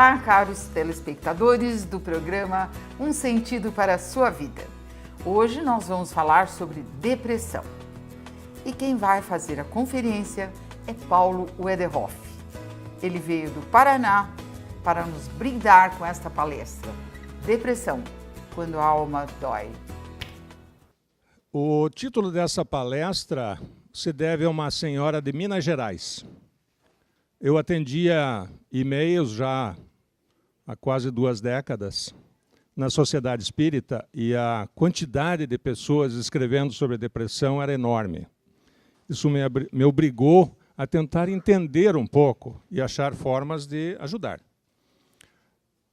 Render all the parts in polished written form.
Olá, caros telespectadores do programa Um Sentido para a Sua Vida. Hoje nós vamos falar sobre depressão. E quem vai fazer a conferência é Paulo Wederhoff. Ele veio do Paraná para nos brindar com esta palestra. Depressão, quando a alma dói. O título dessa palestra se deve a uma senhora de Minas Gerais. Eu atendia e-mails já há quase 2 décadas na Sociedade Espírita e a quantidade de pessoas escrevendo sobre depressão era enorme. Isso me obrigou a tentar entender um pouco e achar formas de ajudar.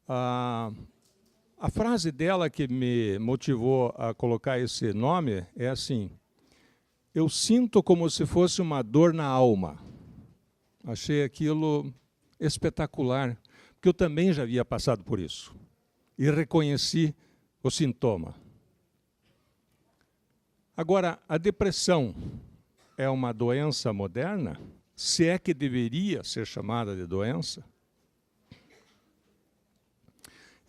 A frase dela que me motivou a colocar esse nome é assim: eu sinto como se fosse uma dor na alma. Achei aquilo espetacular, porque eu também já havia passado por isso. E reconheci o sintoma. Agora, a depressão é uma doença moderna? Se é que deveria ser chamada de doença?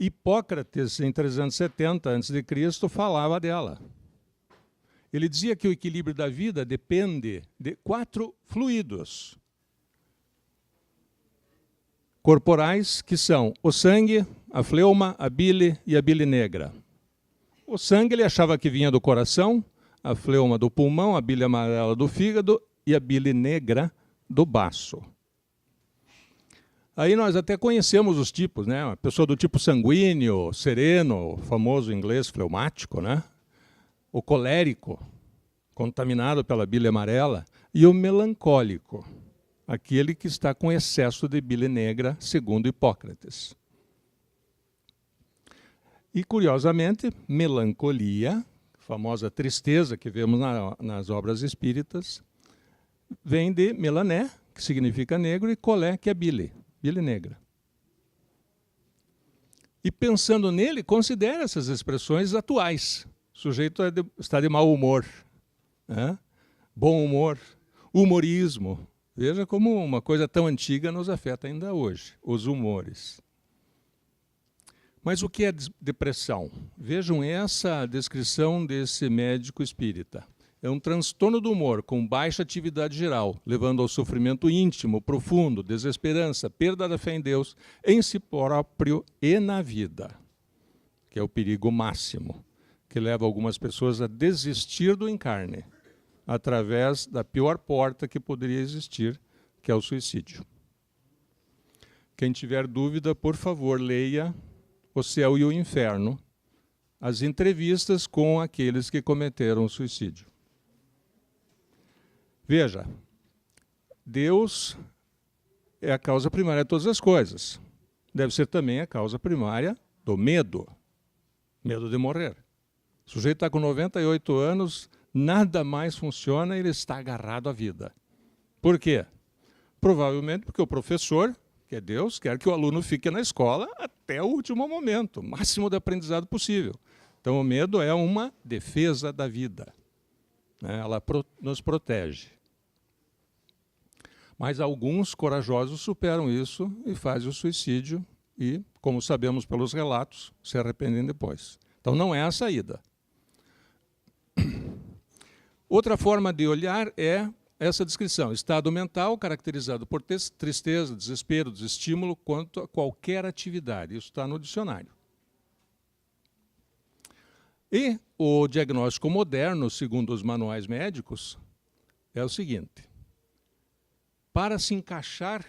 Hipócrates, em 370 a.C., falava dela. Ele dizia que o equilíbrio da vida depende de 4 fluidos corporais, que são o sangue, a fleuma, a bile e a bile negra. O sangue ele achava que vinha do coração, a fleuma do pulmão, a bile amarela do fígado e a bile negra do baço. Aí nós até conhecemos os tipos, né? A pessoa do tipo sanguíneo, sereno, o famoso inglês fleumático, né? O colérico, contaminado pela bile amarela, e o melancólico, aquele que está com excesso de bile negra, segundo Hipócrates. E, curiosamente, melancolia, a famosa tristeza que vemos nas obras espíritas, vem de melané, que significa negro, e colé, que é bile negra. E pensando nele, considere essas expressões atuais. O sujeito está de mau humor, né? Bom humor, humorismo. Veja como uma coisa tão antiga nos afeta ainda hoje, os humores. Mas o que é depressão? Vejam essa descrição desse médico espírita. É um transtorno do humor com baixa atividade geral, levando ao sofrimento íntimo, profundo, desesperança, perda da fé em Deus, em si próprio e na vida, que é o perigo máximo, que leva algumas pessoas a desistir do encarne, através da pior porta que poderia existir, que é o suicídio. Quem tiver dúvida, por favor, leia O Céu e o Inferno, as entrevistas com aqueles que cometeram o suicídio. Veja, Deus é a causa primária de todas as coisas. Deve ser também a causa primária do medo. Medo de morrer. O sujeito está com 98 anos, nada mais funciona e ele está agarrado à vida. Por quê? Provavelmente porque o professor, que é Deus, quer que o aluno fique na escola até o último momento, o máximo de aprendizado possível. Então o medo é uma defesa da vida, né? Ela nos protege. Mas alguns corajosos superam isso e fazem o suicídio e, como sabemos pelos relatos, se arrependem depois. Então não é a saída. Outra forma de olhar é essa descrição: estado mental caracterizado por tristeza, desespero, desestímulo quanto a qualquer atividade. Isso está no dicionário. E o diagnóstico moderno, segundo os manuais médicos, é o seguinte: para se encaixar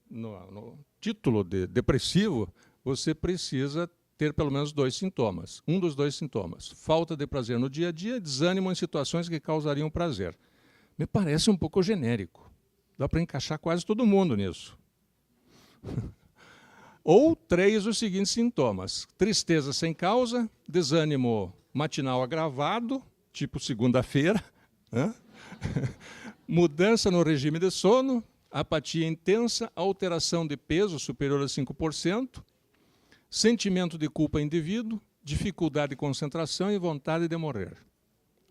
no título de depressivo, você precisa ter pelo menos 2 sintomas. Um dos 2 sintomas: falta de prazer no dia a dia, desânimo em situações que causariam prazer. Me parece um pouco genérico. Dá para encaixar quase todo mundo nisso. Ou 3 os seguintes sintomas: tristeza sem causa, desânimo matinal agravado, tipo segunda-feira, né? Mudança no regime de sono, apatia intensa, alteração de peso superior a 5%, sentimento de culpa indevido, dificuldade de concentração e vontade de morrer.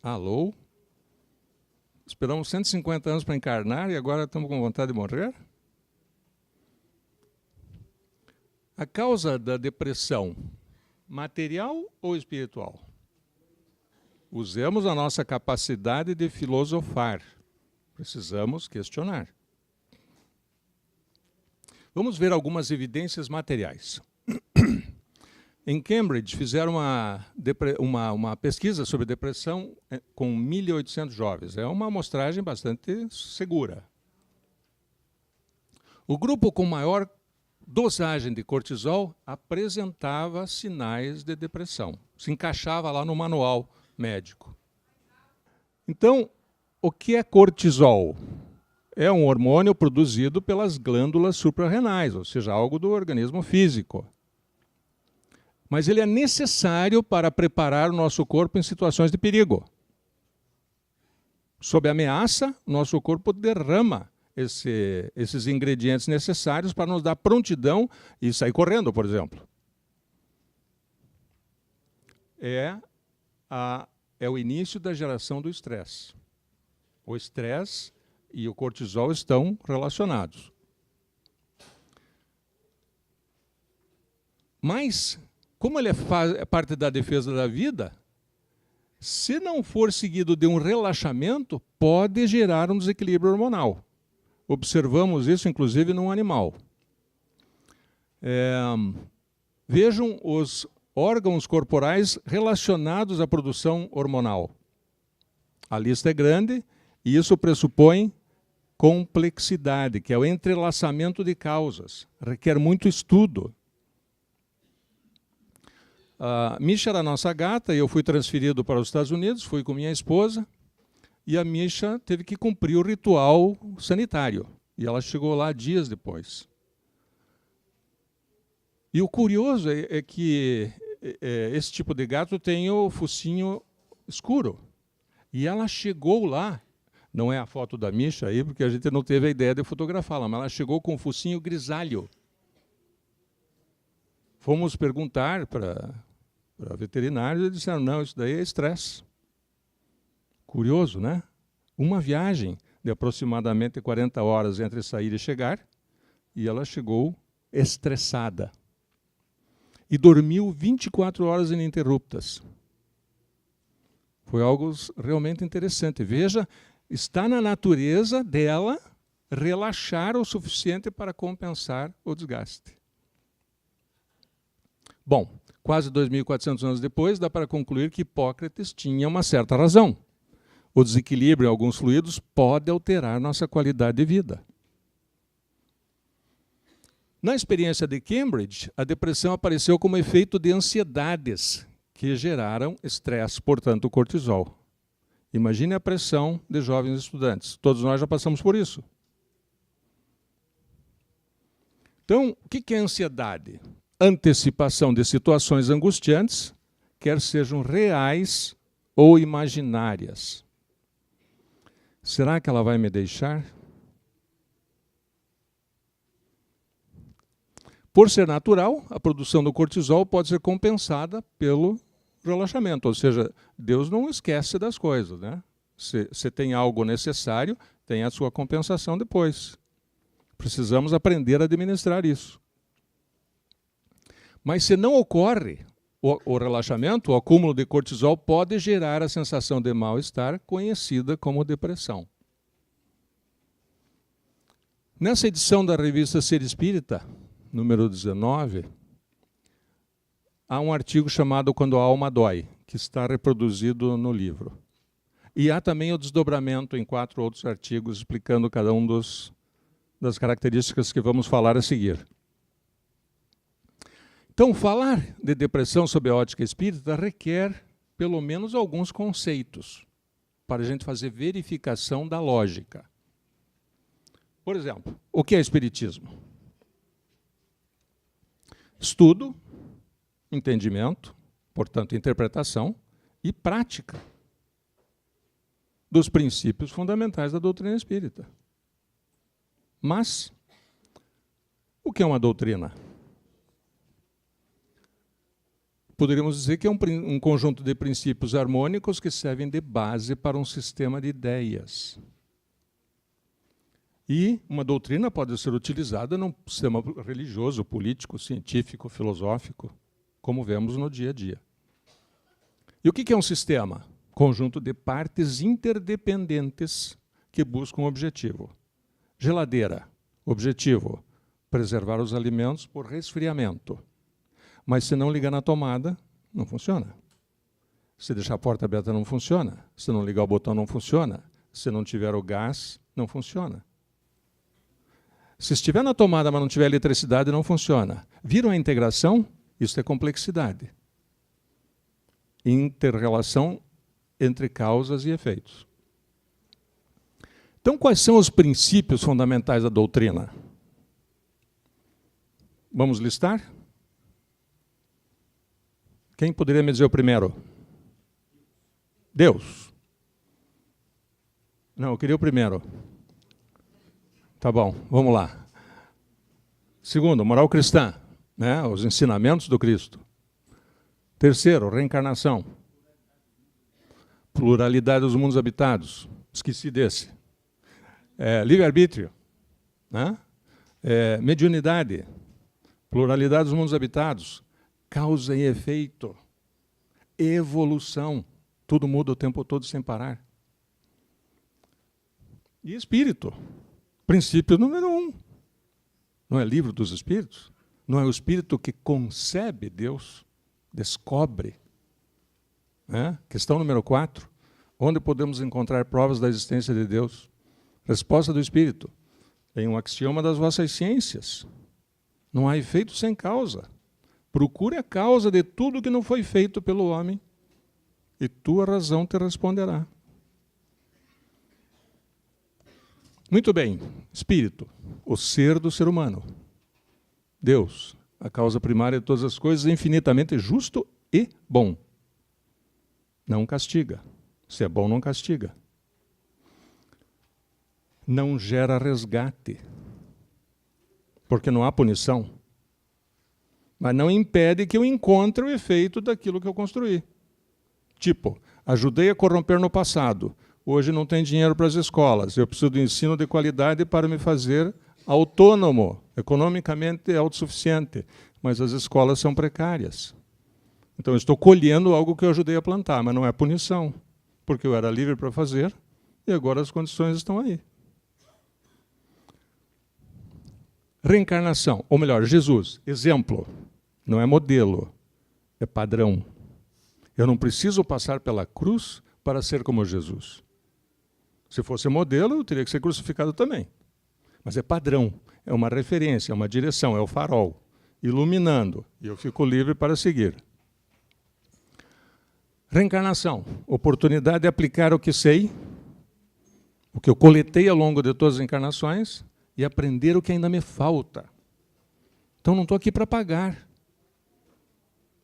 Alô? Esperamos 150 anos para encarnar e agora estamos com vontade de morrer? A causa da depressão, material ou espiritual? Usemos a nossa capacidade de filosofar. Precisamos questionar. Vamos ver algumas evidências materiais. Em Cambridge, fizeram uma pesquisa sobre depressão com 1.800 jovens. É uma amostragem bastante segura. O grupo com maior dosagem de cortisol apresentava sinais de depressão. Se encaixava lá no manual médico. Então, o que é cortisol? É um hormônio produzido pelas glândulas suprarrenais, ou seja, algo do organismo físico. Mas ele é necessário para preparar o nosso corpo em situações de perigo. Sob ameaça, nosso corpo derrama esses ingredientes necessários para nos dar prontidão e sair correndo, por exemplo. É o início da geração do estresse. O estresse e o cortisol estão relacionados. Mas, como ele é parte da defesa da vida, se não for seguido de um relaxamento, pode gerar um desequilíbrio hormonal. Observamos isso, inclusive, num animal. Vejam os órgãos corporais relacionados à produção hormonal. A lista é grande e isso pressupõe complexidade, que é o entrelaçamento de causas. Requer muito estudo. A Misha era a nossa gata e eu fui transferido para os Estados Unidos, fui com minha esposa, e a Misha teve que cumprir o ritual sanitário. E ela chegou lá dias depois. E o curioso é que esse tipo de gato tem o focinho escuro. E ela chegou lá, não é a foto da Misha aí, porque a gente não teve a ideia de fotografá-la, mas ela chegou com o focinho grisalho. Fomos perguntar para veterinários e disseram, não, isso daí é estresse. Curioso, né? Uma viagem de aproximadamente 40 horas entre sair e chegar, e ela chegou estressada. E dormiu 24 horas ininterruptas. Foi algo realmente interessante. Veja, está na natureza dela relaxar o suficiente para compensar o desgaste. Bom, quase 2.400 anos depois, dá para concluir que Hipócrates tinha uma certa razão. O desequilíbrio em alguns fluidos pode alterar nossa qualidade de vida. Na experiência de Cambridge, a depressão apareceu como efeito de ansiedades que geraram estresse, portanto, cortisol. Imagine a pressão de jovens estudantes. Todos nós já passamos por isso. Então, o que é ansiedade? Antecipação de situações angustiantes, quer sejam reais ou imaginárias. Será que ela vai me deixar? Por ser natural, a produção do cortisol pode ser compensada pelo relaxamento, ou seja, Deus não esquece das coisas, né? Se tem algo necessário, tem a sua compensação depois. Precisamos aprender a administrar isso. Mas se não ocorre o relaxamento, o acúmulo de cortisol pode gerar a sensação de mal-estar, conhecida como depressão. Nessa edição da revista Ser Espírita, número 19, há um artigo chamado Quando a Alma Dói, que está reproduzido no livro. E há também o desdobramento em 4 outros artigos explicando cada um das características que vamos falar a seguir. Então, falar de depressão sob a ótica espírita requer pelo menos alguns conceitos para a gente fazer verificação da lógica. Por exemplo, o que é espiritismo? Estudo, entendimento, portanto, interpretação e prática dos princípios fundamentais da doutrina espírita. Mas, o que é uma doutrina? Poderíamos dizer que é um conjunto de princípios harmônicos que servem de base para um sistema de ideias. E uma doutrina pode ser utilizada num sistema religioso, político, científico, filosófico, como vemos no dia a dia. E o que é um sistema? Conjunto de partes interdependentes que buscam um objetivo. Geladeira, objetivo, preservar os alimentos por resfriamento. Mas se não ligar na tomada, não funciona. Se deixar a porta aberta, não funciona. Se não ligar o botão, não funciona. Se não tiver o gás, não funciona. Se estiver na tomada, mas não tiver eletricidade, não funciona. Viram a integração? Isso é complexidade. Inter-relação entre causas e efeitos. Então, quais são os princípios fundamentais da doutrina? Vamos listar? Quem poderia me dizer o primeiro? Deus. Não, eu queria o primeiro. Tá bom, vamos lá. Segundo, moral cristã, né? Os ensinamentos do Cristo. Terceiro, reencarnação. Pluralidade dos mundos habitados. Esqueci desse. Livre-arbítrio. Né? Mediunidade. Pluralidade dos mundos habitados. Causa e efeito. Evolução. Tudo muda o tempo todo sem parar. E espírito. Princípio número 1. Não é livro dos espíritos? Não é o espírito que concebe Deus, descobre. Questão número 4. Onde podemos encontrar provas da existência de Deus? Resposta do espírito. Em um axioma das vossas ciências. Não há efeito sem causa. Procure a causa de tudo que não foi feito pelo homem, e tua razão te responderá. Muito bem, espírito, o ser do ser humano. Deus, a causa primária de todas as coisas, infinitamente justo e bom. Não castiga. Se é bom, não castiga. Não gera resgate, porque não há punição. Mas não impede que eu encontre o efeito daquilo que eu construí. Tipo, ajudei a corromper no passado. Hoje não tem dinheiro para as escolas. Eu preciso de ensino de qualidade para me fazer autônomo, economicamente autossuficiente. Mas as escolas são precárias. Então eu estou colhendo algo que eu ajudei a plantar, mas não é punição. Porque eu era livre para fazer e agora as condições estão aí. Reencarnação, ou melhor, Jesus, exemplo. Não é modelo, é padrão. Eu não preciso passar pela cruz para ser como Jesus. Se fosse modelo, eu teria que ser crucificado também. Mas é padrão, é uma referência, é uma direção, é o farol, iluminando, e eu fico livre para seguir. Reencarnação, oportunidade de aplicar o que sei, o que eu coletei ao longo de todas as encarnações, e aprender o que ainda me falta. Então não estou aqui para pagar.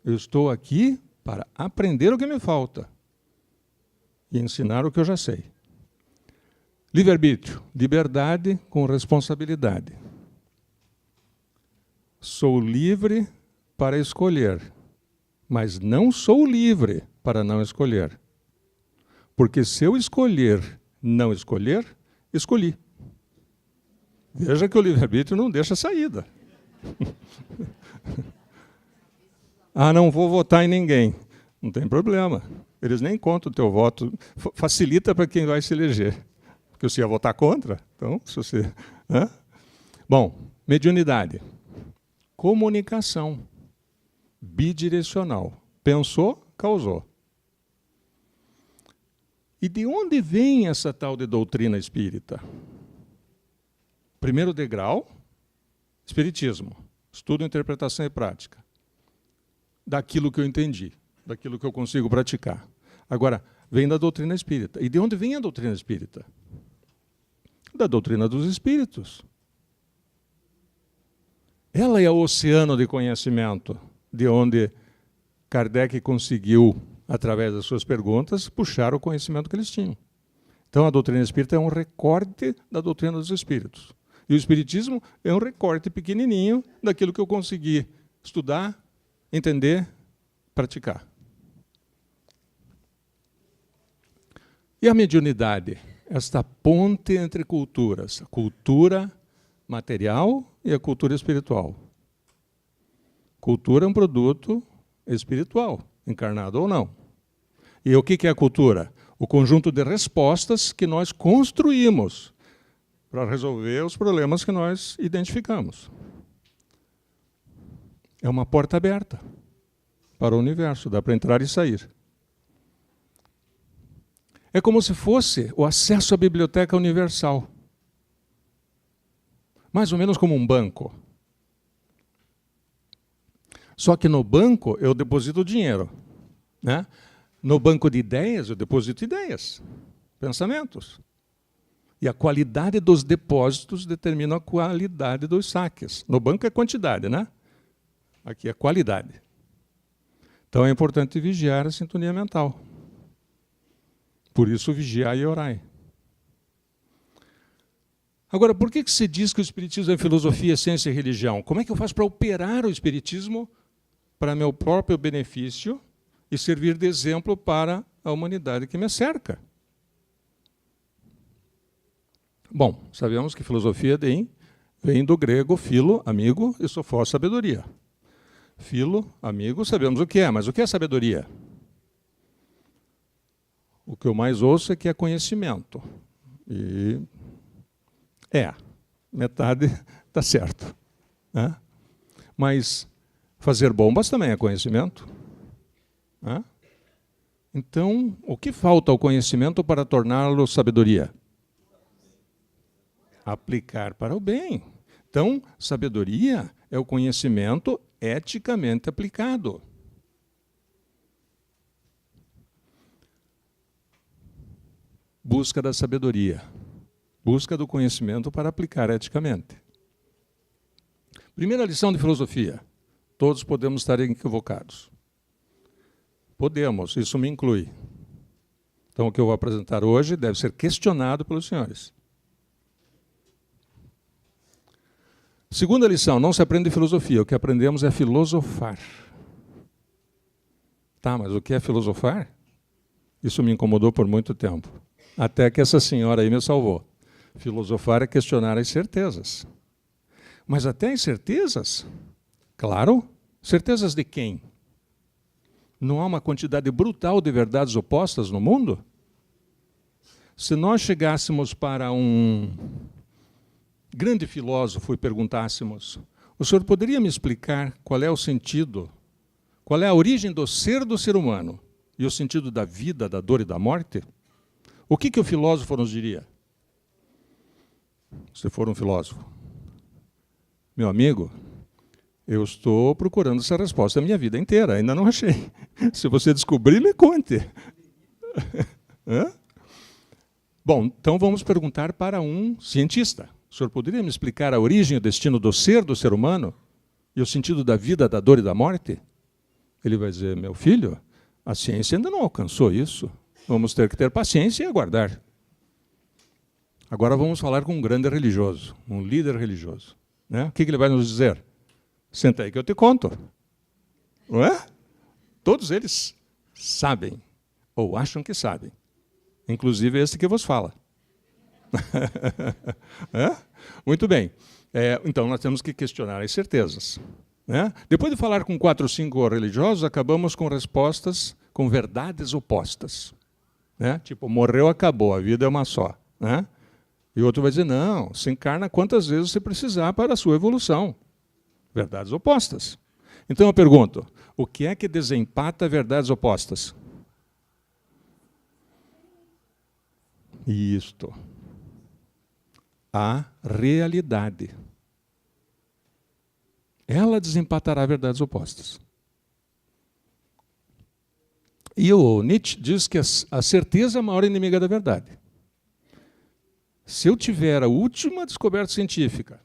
Eu estou aqui para aprender o que me falta e ensinar o que eu já sei. Livre-arbítrio, liberdade com responsabilidade. Sou livre para escolher, mas não sou livre para não escolher. Porque se eu escolher não escolher, escolhi. Veja que o livre-arbítrio não deixa saída. Não vou votar em ninguém. Não tem problema. Eles nem contam o teu voto. Facilita para quem vai se eleger. Porque você ia votar contra. Então, se você... Bom, mediunidade. Comunicação. Bidirecional. Pensou, causou. E de onde vem essa tal de doutrina espírita? Primeiro degrau, espiritismo. Estudo, interpretação e prática. Daquilo que eu entendi, daquilo que eu consigo praticar. Agora, vem da doutrina espírita. E de onde vem a doutrina espírita? Da doutrina dos espíritos. Ela é o oceano de conhecimento, de onde Kardec conseguiu, através das suas perguntas, puxar o conhecimento que eles tinham. Então, a doutrina espírita é um recorte da doutrina dos espíritos. E o espiritismo é um recorte pequenininho daquilo que eu consegui estudar, entender, praticar. E a mediunidade? esta ponte entre culturas, a cultura material e a cultura espiritual. Cultura é um produto espiritual, encarnado ou não. E o que é a cultura? O conjunto de respostas que nós construímos para resolver os problemas que nós identificamos. É uma porta aberta para o universo, dá para entrar e sair. É como se fosse o acesso à biblioteca universal. Mais ou menos como um banco. Só que no banco eu deposito dinheiro, né? No banco de ideias eu deposito ideias, pensamentos. E a qualidade dos depósitos determina a qualidade dos saques. No banco é quantidade, né? Aqui é qualidade. Então é importante vigiar a sintonia mental. Por isso, vigiai e orai. Agora, por que se diz que o Espiritismo é filosofia, ciência e religião? Como é que eu faço para operar o Espiritismo para meu próprio benefício e servir de exemplo para a humanidade que me cerca? Bom, sabemos que filosofia vem do grego philo, amigo, e sofós, sabedoria. Philo, amigo, sabemos o que é, mas o que é sabedoria? O que eu mais ouço é que é conhecimento. E metade está certo, né? Mas fazer bombas também é conhecimento, né? Então, o que falta ao conhecimento para torná-lo sabedoria? Aplicar para o bem. Então, sabedoria é o conhecimento eticamente aplicado. Busca da sabedoria. Busca do conhecimento para aplicar eticamente. Primeira lição de filosofia. Todos podemos estar equivocados. Podemos, isso me inclui. Então, o que eu vou apresentar hoje deve ser questionado pelos senhores. Segunda lição, não se aprende filosofia, o que aprendemos é filosofar. Tá, mas o que é filosofar? Isso me incomodou por muito tempo. Até que essa senhora aí me salvou. Filosofar é questionar as certezas. Mas até as certezas? Claro. Certezas de quem? Não há uma quantidade brutal de verdades opostas no mundo? Se nós chegássemos para um grande filósofo e perguntássemos: o senhor poderia me explicar qual é o sentido, qual é a origem do ser humano e o sentido da vida, da dor e da morte? O que o filósofo nos diria? Se for um filósofo: meu amigo, eu estou procurando essa resposta a minha vida inteira, ainda não achei. Se você descobrir, me conte. Bom, então vamos perguntar para um cientista. O senhor poderia me explicar a origem e o destino do ser humano e o sentido da vida, da dor e da morte? Ele vai dizer: meu filho, a ciência ainda não alcançou isso. Vamos ter que ter paciência e aguardar. Agora vamos falar com um grande religioso, um líder religioso, né? O que ele vai nos dizer? Senta aí que eu te conto. Não é? Todos eles sabem, ou acham que sabem. Inclusive esse que vos fala. Muito bem. Então, nós temos que questionar as certezas, né? Depois de falar com 4 ou 5 religiosos, acabamos com respostas com verdades opostas, né? Tipo, morreu, acabou, a vida é uma só, né? E o outro vai dizer: não, se encarna quantas vezes você precisar para a sua evolução. Verdades opostas. Então eu pergunto: o que é que desempata verdades opostas? Isto. A realidade. Ela desempatará verdades opostas. E o Nietzsche diz que a certeza é a maior inimiga da verdade. Se eu tiver a última descoberta científica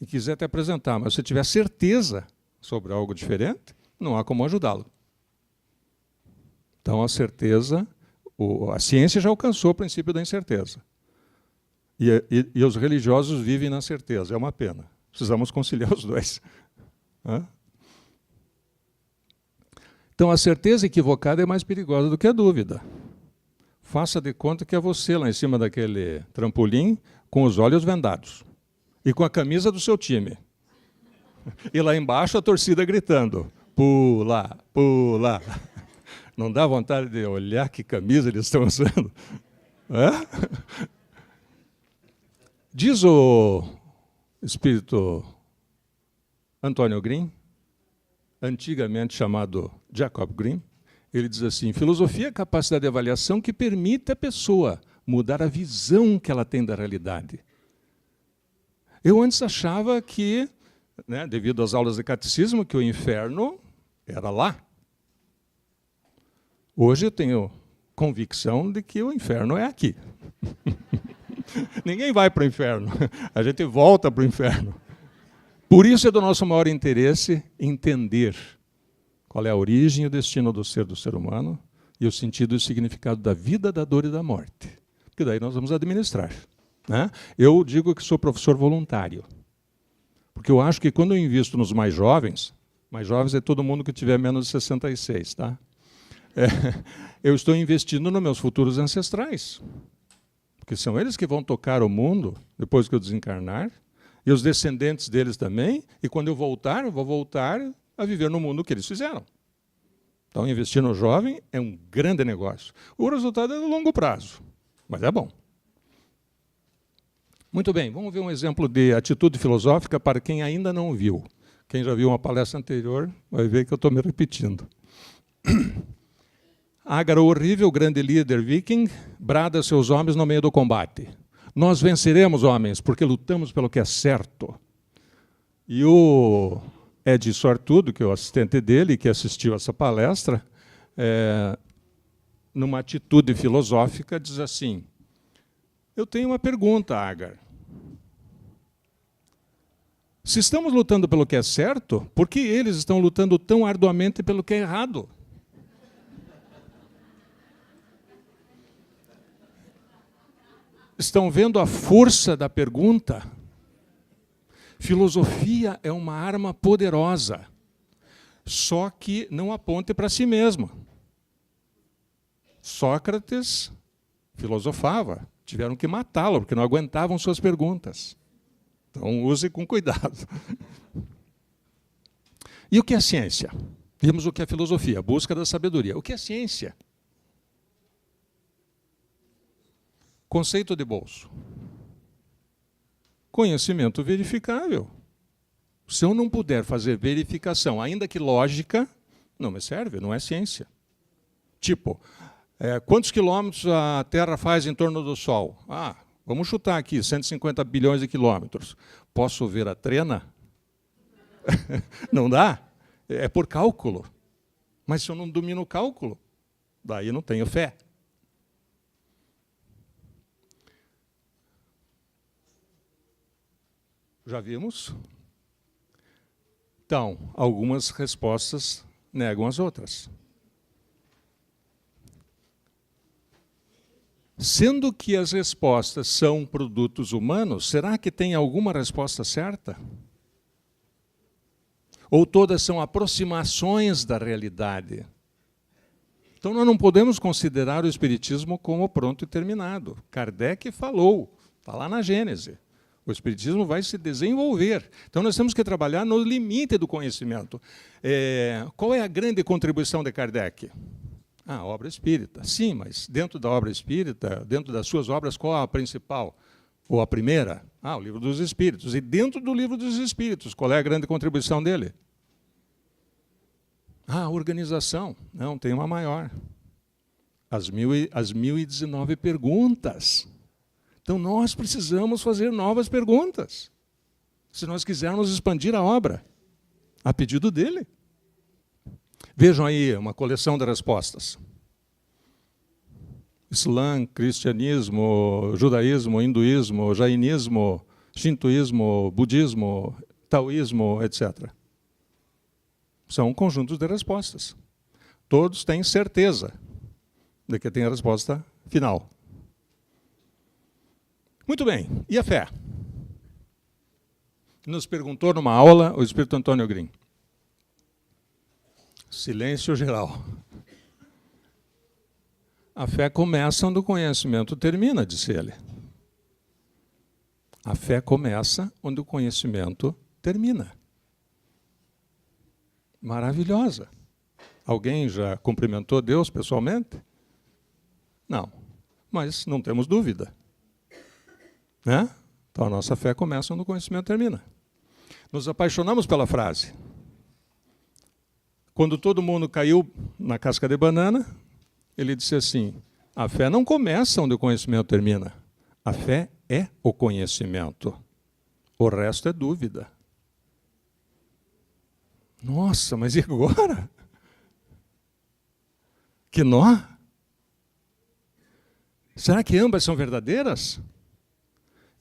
e quiser te apresentar, mas se tiver certeza sobre algo diferente, não há como ajudá-lo. Então a certeza, a ciência já alcançou o princípio da incerteza. E os religiosos vivem na certeza, é uma pena. Precisamos conciliar os dois. Então a certeza equivocada é mais perigosa do que a dúvida. faça de conta que é você lá em cima daquele trampolim, com os olhos vendados e com a camisa do seu time. E lá embaixo a torcida gritando, pula, pula. Não dá vontade de olhar que camisa eles estão usando? É? Diz o espírito Antônio Green, antigamente chamado Jacob Green, ele diz assim, filosofia é a capacidade de avaliação que permite à pessoa mudar a visão que ela tem da realidade. Eu antes achava que, né, devido às aulas de catecismo, que o inferno era lá. Hoje eu tenho convicção de que o inferno é aqui. Ninguém vai para o inferno, a gente volta para o inferno. Por isso é do nosso maior interesse entender qual é a origem e o destino do ser humano e o sentido e o significado da vida, da dor e da morte. Porque daí nós vamos administrar. Né? Eu digo que sou professor voluntário, porque eu acho que quando eu invisto nos mais jovens é todo mundo que tiver menos de 66, tá? Eu estou investindo nos meus futuros ancestrais, porque são eles que vão tocar o mundo depois que eu desencarnar, e os descendentes deles também, e quando eu voltar, eu vou voltar a viver no mundo que eles fizeram. Então, investir no jovem é um grande negócio. O resultado é no longo prazo, mas é bom. Muito bem, vamos ver um exemplo de atitude filosófica para quem ainda não viu. Quem já viu uma palestra anterior vai ver que eu estou me repetindo. Ágar, o horrível, grande líder viking, brada a seus homens no meio do combate. Nós venceremos, homens, porque lutamos pelo que é certo. E o Ed Sortudo, que é o assistente dele, que assistiu essa palestra, numa atitude filosófica, diz assim, eu tenho uma pergunta, Ágar. Se estamos lutando pelo que é certo, por que eles estão lutando tão arduamente pelo que é errado? Estão vendo a força da pergunta? Filosofia é uma arma poderosa, só que não aponte para si mesmo. Sócrates filosofava, tiveram que matá-lo, porque não aguentavam suas perguntas. Então, use com cuidado. E o que é ciência? Vimos o que é filosofia, a busca da sabedoria. O que é ciência? Conceito de bolso. Conhecimento verificável. Se eu não puder fazer verificação, ainda que lógica, não me serve, não é ciência. Tipo, quantos quilômetros a Terra faz em torno do Sol? Vamos chutar aqui, 150 bilhões de quilômetros. Posso ver a trena? Não dá? É por cálculo. Mas se eu não domino o cálculo, daí não tenho fé. Já vimos? Então, algumas respostas negam as outras. Sendo que as respostas são produtos humanos, será que tem alguma resposta certa? Ou todas são aproximações da realidade? Então, nós não podemos considerar o Espiritismo como pronto e terminado. Kardec falou, está lá na Gênese. O Espiritismo vai se desenvolver. Então, nós temos que trabalhar no limite do conhecimento. Qual é a grande contribuição de Kardec? A obra espírita. Sim, mas dentro da obra espírita, dentro das suas obras, qual a principal? Ou a primeira? O Livro dos Espíritos. E dentro do Livro dos Espíritos, qual é a grande contribuição dele? A organização. Não, tem uma maior. As 1019 perguntas. Então, nós precisamos fazer novas perguntas, se nós quisermos expandir a obra, a pedido dele. Vejam aí uma coleção de respostas. Islã, cristianismo, judaísmo, hinduísmo, jainismo, shintoísmo, budismo, taoísmo, etc. São conjuntos de respostas. Todos têm certeza de que tem a resposta final. Muito bem, e a fé? Nos perguntou numa aula o espírito Antônio Green. Silêncio geral. A fé começa onde o conhecimento termina, disse ele. A fé começa onde o conhecimento termina. Maravilhosa. Alguém já cumprimentou Deus pessoalmente? Não, mas não temos dúvida. Né? Então a nossa fé começa onde o conhecimento termina. Nos apaixonamos pela frase. Quando todo mundo caiu na casca de banana, ele disse assim, a fé não começa onde o conhecimento termina. A fé é o conhecimento. O resto é dúvida. Nossa, mas e agora? Que nó? Será que ambas são verdadeiras?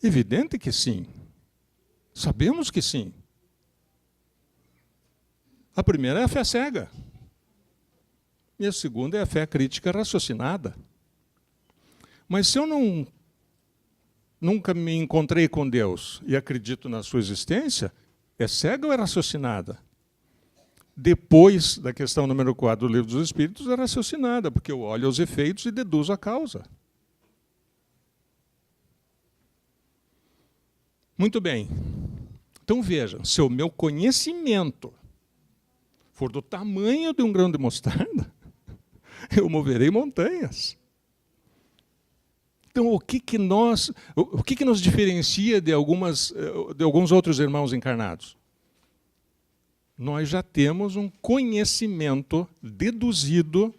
Evidente que sim. Sabemos que sim. A primeira é a fé cega. E a segunda é a fé crítica raciocinada. Mas se eu nunca me encontrei com Deus e acredito na sua existência, é cega ou é raciocinada? Depois da questão número 4 do Livro dos Espíritos, é raciocinada, porque eu olho os efeitos e deduzo a causa. Muito bem. Então vejam, se o meu conhecimento for do tamanho de um grão de mostarda, eu moverei montanhas. Então, o que nos diferencia de alguns outros irmãos encarnados? Nós já temos um conhecimento deduzido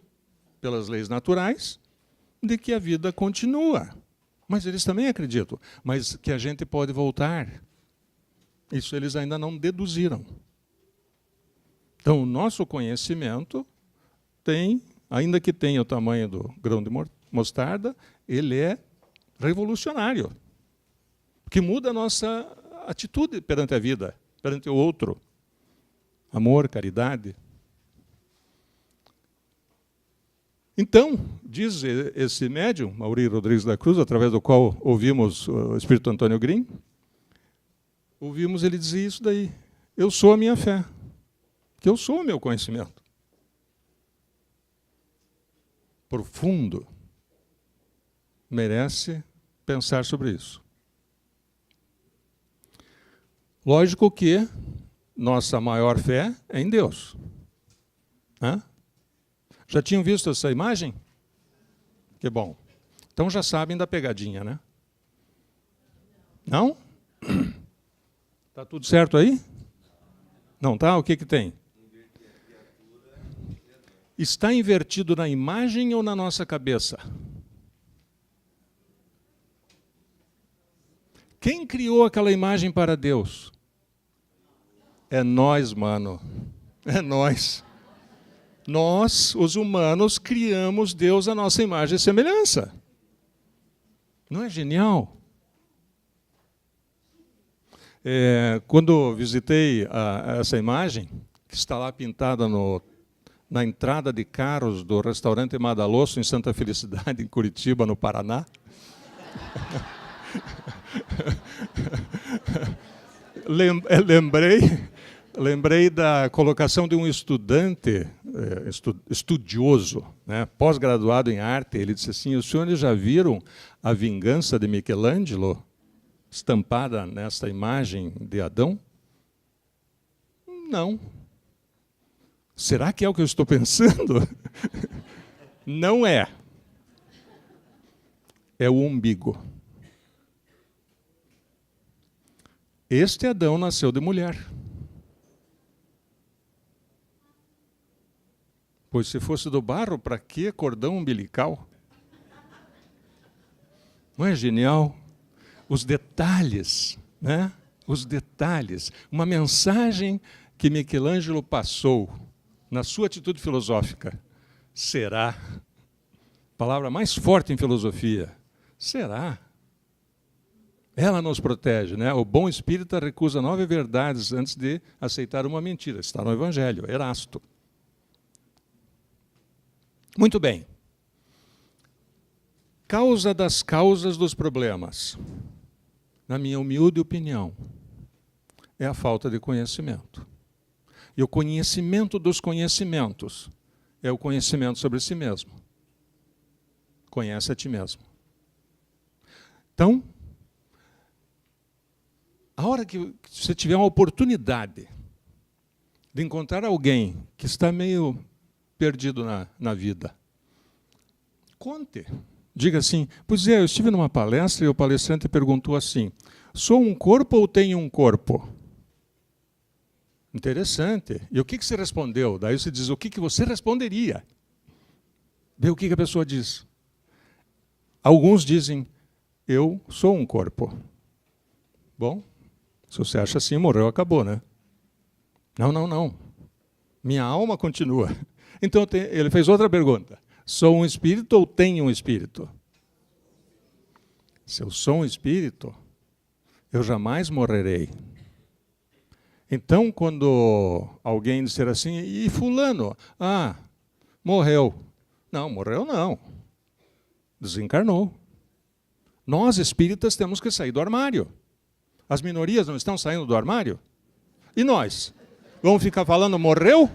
pelas leis naturais de que a vida continua. Mas eles também acreditam, mas que a gente pode voltar. Isso eles ainda não deduziram. Então, o nosso conhecimento tem, ainda que tenha o tamanho do grão de mostarda, ele é revolucionário, porque muda a nossa atitude perante a vida, perante o outro. Amor, caridade. Então, diz esse médium, Mauri Rodrigues da Cruz, através do qual ouvimos o Espírito Antônio Green, ouvimos ele dizer isso daí. Eu sou a minha fé, que eu sou o meu conhecimento. Profundo. Merece pensar sobre isso. Lógico que nossa maior fé é em Deus. Hã? Já tinham visto essa imagem? Que bom. Então já sabem da pegadinha, né? Não? Tá tudo certo aí? Não tá? O que que tem? Está invertido na imagem ou na nossa cabeça? Quem criou aquela imagem para Deus? É nós, mano. É nós. Nós, os humanos, criamos Deus à nossa imagem e semelhança. Não é genial? Quando visitei essa imagem, que está lá pintada na entrada de carros do restaurante Madalosso, em Santa Felicidade, em Curitiba, no Paraná, lembrei da colocação de um estudante, estudioso, né, pós-graduado em arte. Ele disse assim, os senhores já viram a vingança de Michelangelo estampada nessa imagem de Adão? Não. Será que é o que eu estou pensando? Não é. É o umbigo. Este Adão nasceu de mulher. Pois se fosse do barro, para que cordão umbilical? Não é genial? Os detalhes, né? Os detalhes. Uma mensagem que Michelangelo passou na sua atitude filosófica. Será? Palavra mais forte em filosofia. Será? Ela nos protege, né? O bom espírita recusa 9 verdades antes de aceitar uma mentira. Está no Evangelho, Erasto. Muito bem. Causa das causas dos problemas, na minha humilde opinião, é a falta de conhecimento. E o conhecimento dos conhecimentos é o conhecimento sobre si mesmo. conhece a ti mesmo. Então, a hora que você tiver uma oportunidade de encontrar alguém que está meio perdido na vida, conte. Diga assim, pois é, eu estive numa palestra e o palestrante perguntou assim, sou um corpo ou tenho um corpo? Interessante. E o que você respondeu? Daí você diz, o que você responderia? Vê o que a pessoa diz. Alguns dizem, eu sou um corpo. Bom, se você acha assim, morreu, acabou, né? Não. Minha alma continua. Então ele fez outra pergunta. Sou um espírito ou tenho um espírito? Se eu sou um espírito, eu jamais morrerei. Então, quando alguém disser assim, e fulano? Morreu. Não, morreu não. Desencarnou. Nós, espíritas, temos que sair do armário. As minorias não estão saindo do armário? E nós? Vamos ficar falando, morreu?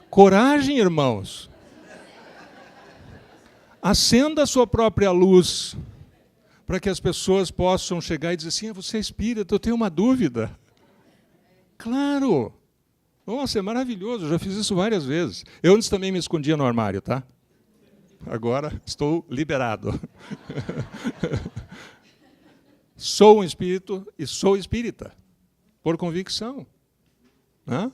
Coragem, irmãos. Acenda a sua própria luz, para que as pessoas possam chegar e dizer assim, você é espírita, eu tenho uma dúvida. Claro! Nossa, é maravilhoso, eu já fiz isso várias vezes. Eu antes também me escondia no armário, tá? Agora estou liberado. Sou um espírito e sou espírita, por convicção. Né?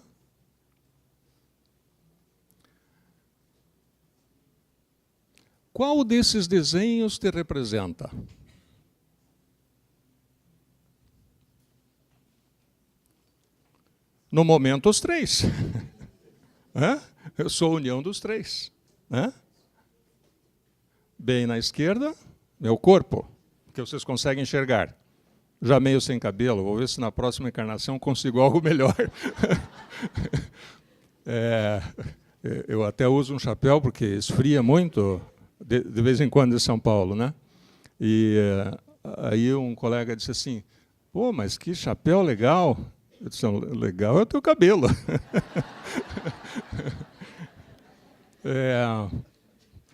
Qual desses desenhos te representa? No momento, os três. Eu sou a união dos três. Bem na esquerda, meu corpo, que vocês conseguem enxergar. Já meio sem cabelo, vou ver se na próxima encarnação consigo algo melhor. Eu até uso um chapéu, porque esfria muito, de vez em quando, em São Paulo, né? E aí um colega disse assim, pô, mas que chapéu legal. Eu disse, legal é o teu cabelo.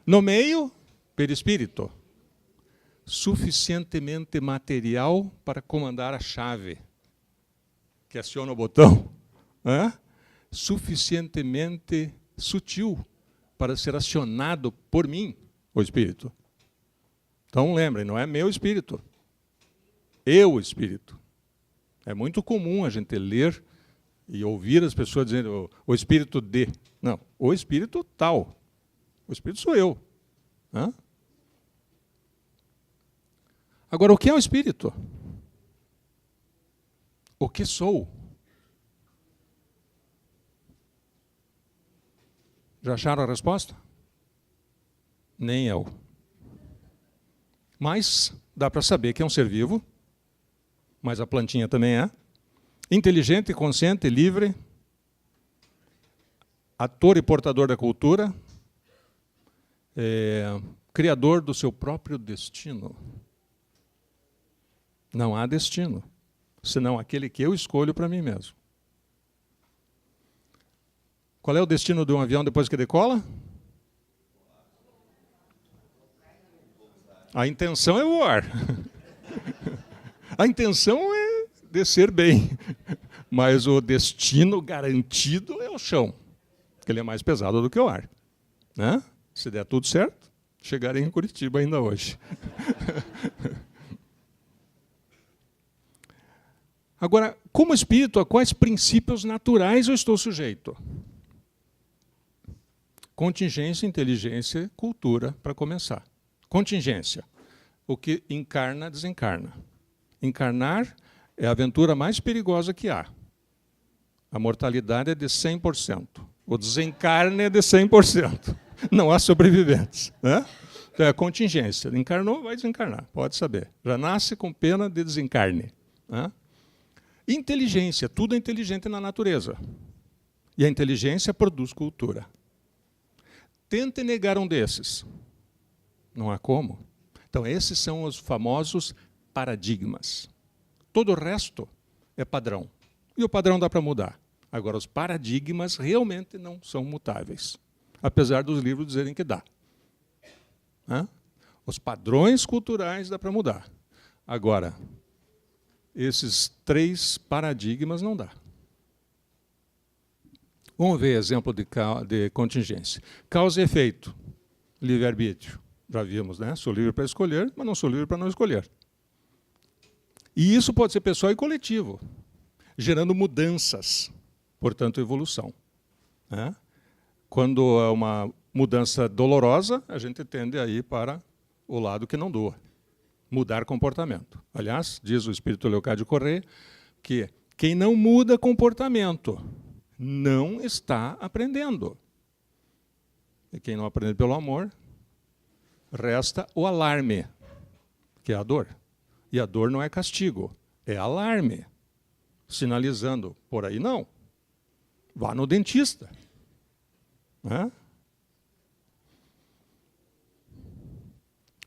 No meio, perispírito. Suficientemente material para comandar a chave, que aciona o botão. Suficientemente sutil para ser acionado por mim, o espírito. Então lembrem, não é meu espírito. Eu, espírito. É muito comum a gente ler e ouvir as pessoas dizendo o espírito de. Não, o espírito tal. O espírito sou eu. Agora, o que é o espírito? O que sou? Já acharam a resposta? Nem eu. Mas dá para saber que é um ser vivo, mas a plantinha também é. Inteligente, consciente, livre, ator e portador da cultura, criador do seu próprio destino. Não há destino, senão aquele que eu escolho para mim mesmo. Qual é o destino de um avião depois que decola? A intenção é voar. A intenção é descer bem, mas o destino garantido é o chão, porque ele é mais pesado do que o ar. Se der tudo certo, chegarei em Curitiba ainda hoje. Agora, como espírito, a quais princípios naturais eu estou sujeito? Contingência, inteligência, cultura, para começar. Contingência. O que encarna, desencarna. Encarnar é a aventura mais perigosa que há. A mortalidade é de 100%. O desencarne é de 100%. Não há sobreviventes. Então é a contingência. Encarnou, vai desencarnar, pode saber. Já nasce com pena de desencarne. Inteligência, tudo é inteligente na natureza. E a inteligência produz cultura. Tente negar um desses. Não há como. Então, esses são os famosos paradigmas. Todo o resto é padrão. E o padrão dá para mudar. Agora, os paradigmas realmente não são mutáveis. apesar dos livros dizerem que dá. Os padrões culturais dá para mudar. Agora, esses 3 paradigmas não dá. Vamos ver exemplo de contingência. Causa e efeito. Livre-arbítrio. Já vimos, né? Sou livre para escolher, mas não sou livre para não escolher. E isso pode ser pessoal e coletivo, gerando mudanças, portanto, evolução. Quando é uma mudança dolorosa, a gente tende a ir para o lado que não doa. Mudar comportamento. Aliás, diz o espírito Leocádio Corrêa que quem não muda comportamento não está aprendendo. E quem não aprende pelo amor, resta o alarme, que é a dor. E a dor não é castigo, é alarme, sinalizando, por aí não. Vá no dentista.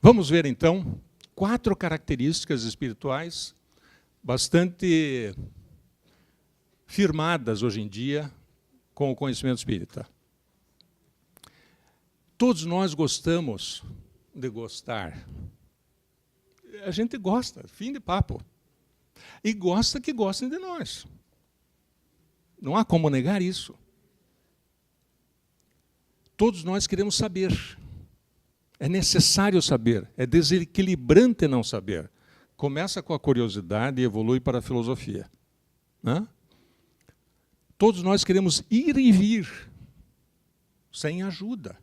Vamos ver, então, 4 características espirituais bastante firmadas hoje em dia com o conhecimento espírita. Todos nós gostamos de gostar. A gente gosta, fim de papo. E gosta que gostem de nós. Não há como negar isso. Todos nós queremos saber. É necessário saber. É desequilibrante não saber. Começa com a curiosidade e evolui para a filosofia. Todos nós queremos ir e vir, sem ajuda.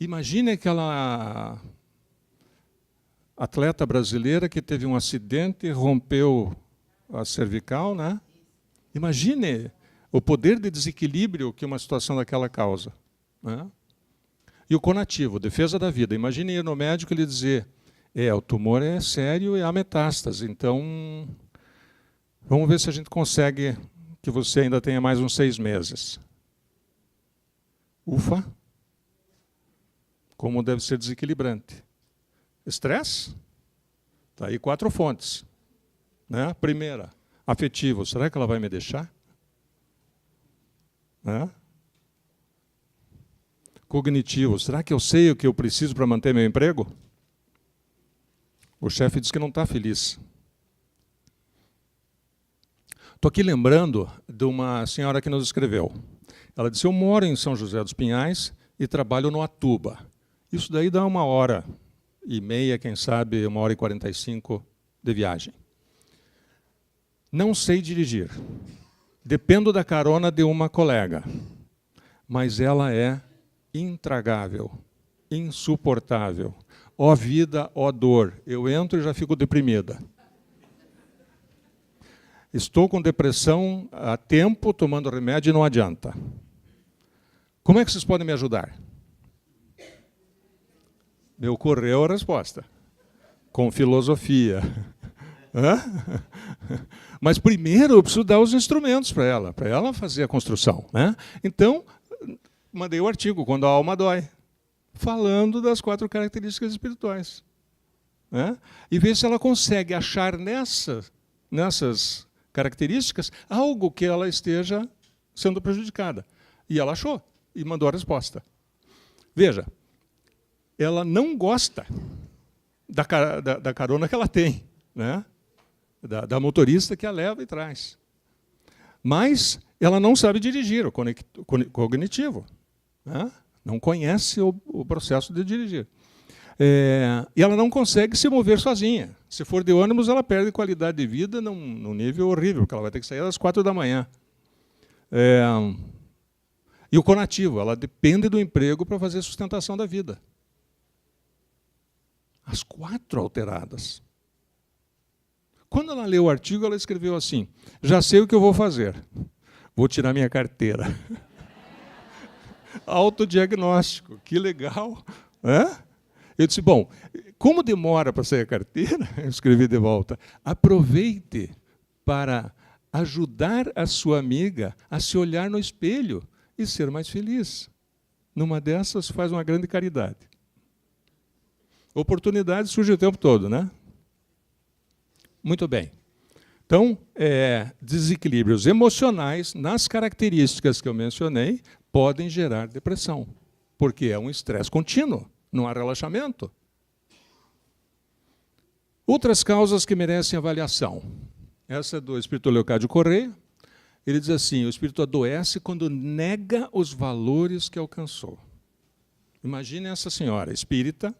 Imagine aquela atleta brasileira que teve um acidente e rompeu a cervical, né? Imagine o poder de desequilíbrio que uma situação daquela causa. E o conativo, defesa da vida. Imagine ir no médico e ele dizer, o tumor é sério e há metástase, então vamos ver se a gente consegue que você ainda tenha mais uns 6 meses. Ufa! Como deve ser desequilibrante. Estresse? Está aí 4 fontes. Primeira, afetivo. Será que ela vai me deixar? Cognitivo. Será que eu sei o que eu preciso para manter meu emprego? O chefe diz que não está feliz. Estou aqui lembrando de uma senhora que nos escreveu. Ela disse, eu moro em São José dos Pinhais e trabalho no Atuba. Isso daí dá 1h30, quem sabe 1h45 de viagem. Não sei dirigir. Dependo da carona de uma colega. Mas ela é intragável, insuportável. Ó vida, ó dor. Eu entro e já fico deprimida. Estou com depressão há tempo, tomando remédio e não adianta. Como é que vocês podem me ajudar? Me ocorreu a resposta. Com filosofia. Mas primeiro eu preciso dar os instrumentos para ela fazer a construção. Então, mandei o artigo, Quando a Alma Dói, falando das 4 características espirituais. E ver se ela consegue achar nessas características algo que ela esteja sendo prejudicada. E ela achou, e mandou a resposta. Veja, ela não gosta da carona que ela tem, da motorista que a leva e traz. Mas ela não sabe dirigir, o cognitivo. Não conhece o processo de dirigir. E ela não consegue se mover sozinha. Se for de ônibus, ela perde qualidade de vida num nível horrível, porque ela vai ter que sair às 4 da manhã. E o conativo, ela depende do emprego para fazer a sustentação da vida. As 4 alteradas. Quando ela leu o artigo, ela escreveu assim, já sei o que eu vou fazer. Vou tirar minha carteira. Autodiagnóstico, que legal. Eu disse, bom, como demora para sair a carteira, eu escrevi de volta, aproveite para ajudar a sua amiga a se olhar no espelho e ser mais feliz. Numa dessas, faz uma grande caridade. Oportunidade surge o tempo todo, Muito bem. Então, desequilíbrios emocionais, nas características que eu mencionei, podem gerar depressão, porque é um estresse contínuo, não há relaxamento. Outras causas que merecem avaliação. Essa é do espírito Leocádio Correia. Ele diz assim: o espírito adoece quando nega os valores que alcançou. Imagine essa senhora, espírita,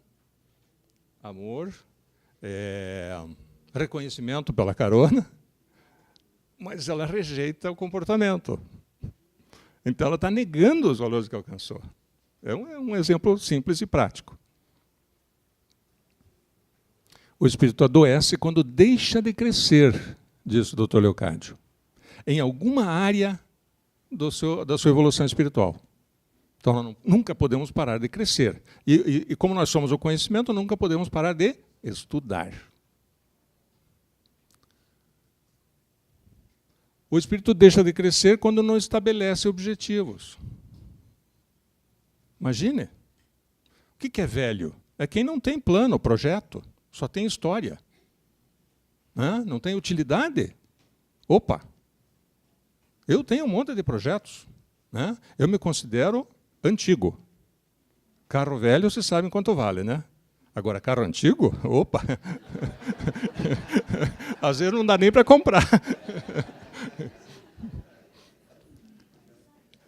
amor, reconhecimento pela carona, mas ela rejeita o comportamento. Então ela está negando os valores que alcançou. É um exemplo simples e prático. O espírito adoece quando deixa de crescer, diz o Dr. Leocádio, em alguma área da sua evolução espiritual. Então, nunca podemos parar de crescer. E como nós somos o conhecimento, nunca podemos parar de estudar. O espírito deixa de crescer quando não estabelece objetivos. Imagine. O que é velho? É quem não tem plano, projeto, só tem história. Não tem utilidade. Opa! Eu tenho um monte de projetos. Eu me considero antigo. Carro velho, vocês sabem quanto vale, né? Agora, carro antigo? Opa! Às vezes não dá nem para comprar.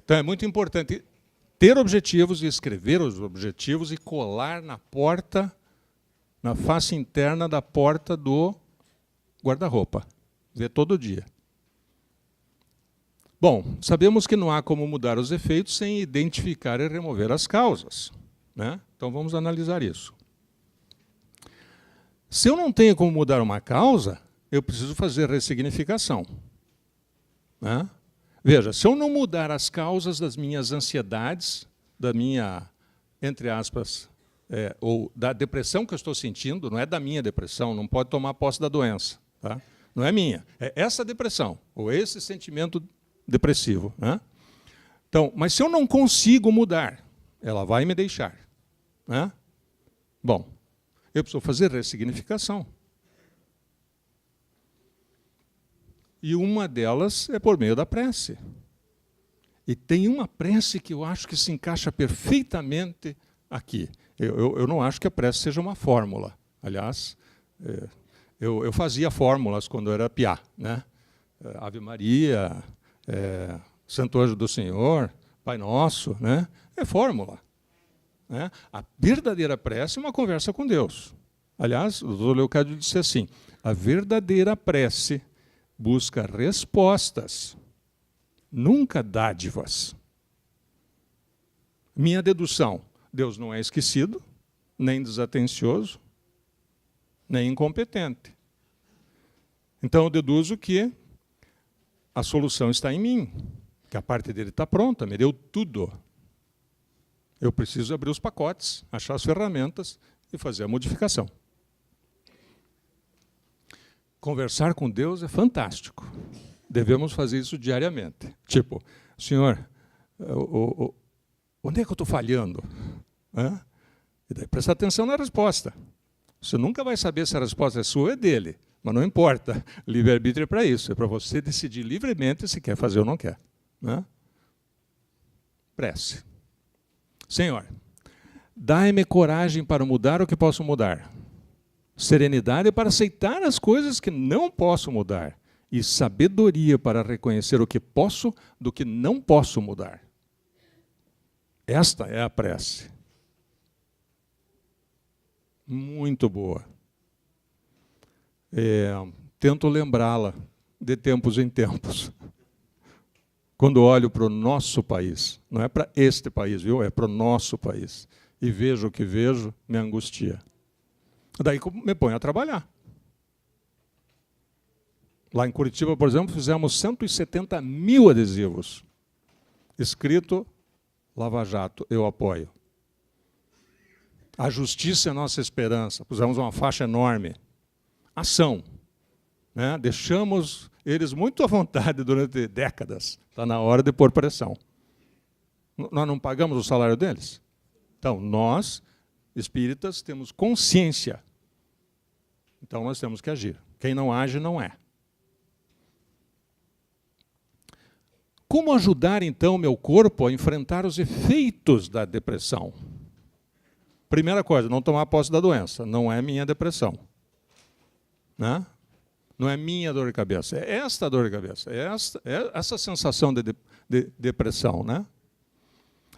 Então, é muito importante ter objetivos e escrever os objetivos e colar na porta, na face interna da porta do guarda-roupa. Ver todo dia. Bom, sabemos que não há como mudar os efeitos sem identificar e remover as causas, né? Então, vamos analisar isso. Se eu não tenho como mudar uma causa, eu preciso fazer ressignificação, né? Veja, se eu não mudar as causas das minhas ansiedades, da minha, entre aspas, ou da depressão que eu estou sentindo, não é da minha depressão, não pode tomar posse da doença, tá? Não é minha, é essa depressão, ou esse sentimento depressivo, né? Então, mas se eu não consigo mudar, ela vai me deixar, né? Bom, eu preciso fazer ressignificação. E uma delas é por meio da prece. E tem uma prece que eu acho que se encaixa perfeitamente aqui. Eu não acho que a prece seja uma fórmula. Aliás, eu fazia fórmulas quando eu era piá, né? Ave Maria, Santo Anjo do Senhor, Pai Nosso, né? É fórmula, né? A verdadeira prece é uma conversa com Deus. Aliás, o doutor Leocádio disse assim: a verdadeira prece busca respostas, nunca dádivas. Minha dedução: Deus não é esquecido, nem desatencioso, nem incompetente. Então eu deduzo que a solução está em mim, que a parte dele está pronta, me deu tudo. Eu preciso abrir os pacotes, achar as ferramentas e fazer a modificação. Conversar com Deus é fantástico. Devemos fazer isso diariamente. Tipo, Senhor, onde é que eu estou falhando? E daí prestar atenção na resposta. Você nunca vai saber se a resposta é sua ou é dele, mas não importa. Livre-arbítrio é para isso, é para você decidir livremente se quer fazer ou não quer. Prece. Senhor, dai-me coragem para mudar o que posso mudar. Serenidade para aceitar as coisas que não posso mudar. E sabedoria para reconhecer o que posso do que não posso mudar. Esta é a prece. Muito boa. Tento lembrá-la de tempos em tempos. Quando olho para o nosso país, não é para este país, viu? É para o nosso país. E vejo o que vejo, me angustia. Daí me ponho a trabalhar. Lá em Curitiba, por exemplo, fizemos 170 mil adesivos. Escrito, Lava Jato, eu apoio. A justiça é a nossa esperança. Pusemos uma faixa enorme. Ação. Né? Deixamos eles muito à vontade durante décadas. Está na hora de pôr pressão. Nós não pagamos o salário deles? Então, nós, espíritas, temos consciência. Então, nós temos que agir. Quem não age, não é. Como ajudar, então, meu corpo a enfrentar os efeitos da depressão? Primeira coisa, não tomar posse da doença. Não é minha depressão. Né? Não é minha dor de cabeça. É esta dor de cabeça. É essa sensação de depressão. Né?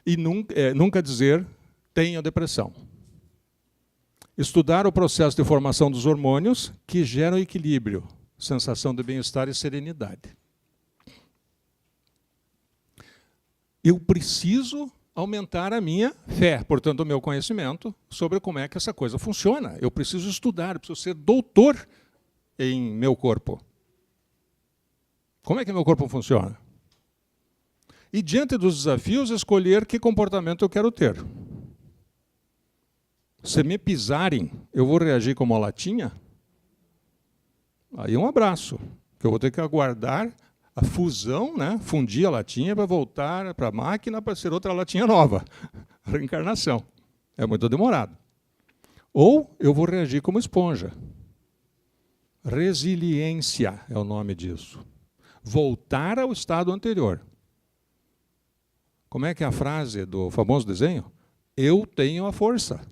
E nunca dizer, tenho depressão. Estudar o processo de formação dos hormônios que geram equilíbrio, sensação de bem-estar e serenidade. Eu preciso aumentar a minha fé, portanto, o meu conhecimento sobre como é que essa coisa funciona. Eu preciso estudar, eu preciso ser doutor em meu corpo. Como é que meu corpo funciona? E, diante dos desafios, escolher que comportamento eu quero ter. Se me pisarem, eu vou reagir como uma latinha? Aí um abraço, que eu vou ter que aguardar a fusão, né? Fundir a latinha para voltar para a máquina para ser outra latinha nova. Reencarnação. É muito demorado. Ou eu vou reagir como esponja. Resiliência é o nome disso. Voltar ao estado anterior. Como é que é a frase do famoso desenho? Eu tenho a força.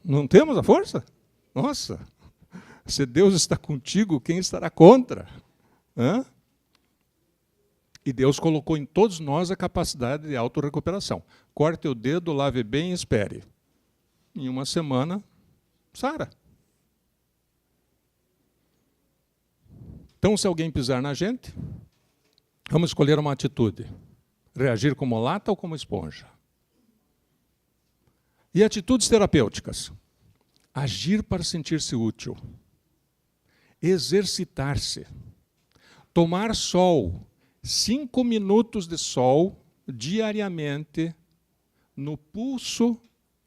Não temos a força? Nossa! Se Deus está contigo, quem estará contra? Hã? E Deus colocou em todos nós a capacidade de autorrecuperação. Corte o dedo, lave bem e espere. Em uma semana, sara. Então, se alguém pisar na gente, vamos escolher uma atitude. Reagir como lata ou como esponja. E atitudes terapêuticas. Agir para sentir-se útil. Exercitar-se. Tomar sol, 5 minutos de sol diariamente no pulso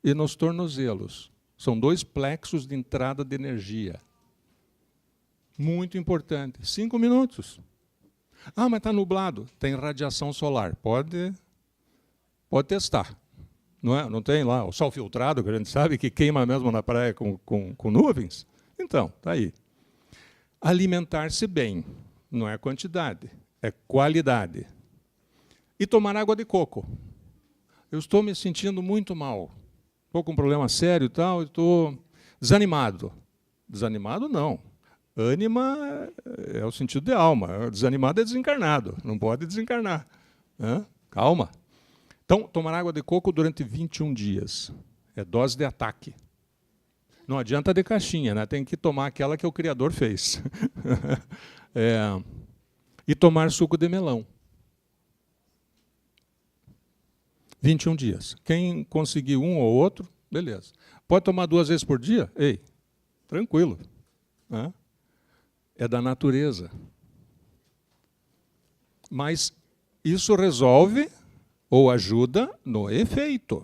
e nos tornozelos. São 2 plexos de entrada de energia. Muito importante. 5 minutos. Ah, mas está nublado. Tem radiação solar. Pode testar. Não é? Não tem lá o sol filtrado, que a gente sabe que queima mesmo na praia com nuvens? Então, está aí. Alimentar-se bem. Não é quantidade, é qualidade. E tomar água de coco. Eu estou me sentindo muito mal. Estou com um problema sério e tal, estou desanimado. Desanimado, não. Ânima é o sentido de alma. Desanimado é desencarnado. Não pode desencarnar. Calma. Então, tomar água de coco durante 21 dias. É dose de ataque. Não adianta de caixinha, né? Tem que tomar aquela que o Criador fez. E tomar suco de melão. 21 dias. Quem conseguir um ou outro, beleza. Pode tomar 2 vezes por dia? Ei, tranquilo. Né? É da natureza. Mas isso resolve ou ajuda no efeito.